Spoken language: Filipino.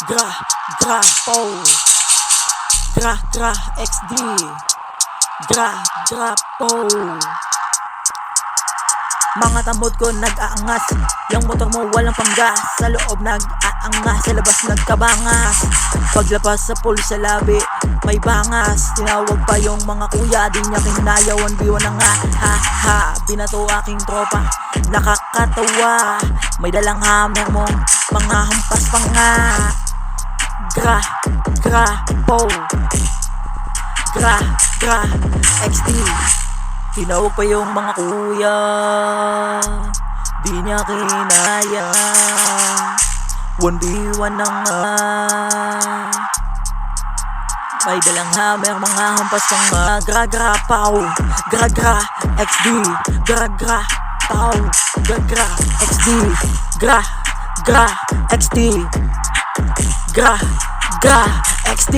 Gra, gra, po. Gra, gra, XD. Gra, gra, po. Mga tambot ko nag-aangas, yung motor mo walang panggas. Sa loob nag-aangas, sa labas nagkabangas. Paglapas sa pool sa labi, may bangas. Tinawag pa yung mga kuya, di niya kinaya. 1v1 na nga, ha ha. Binato aking tropa, nakakatawa. May dalang hammer mo, mga hampas pa nga. Gra, gra, po. Gra, gra, XD. Tinawag pa yung mga kuya, di niya kinaya. 1v1 na nga. May dalang hammer, mga hampas pang mga. Gra, gra, pow. Gra, gra, XD. Gra, gra, pow. Gra, gra, XD. Gra, gra, XD. Gra, gra, XD.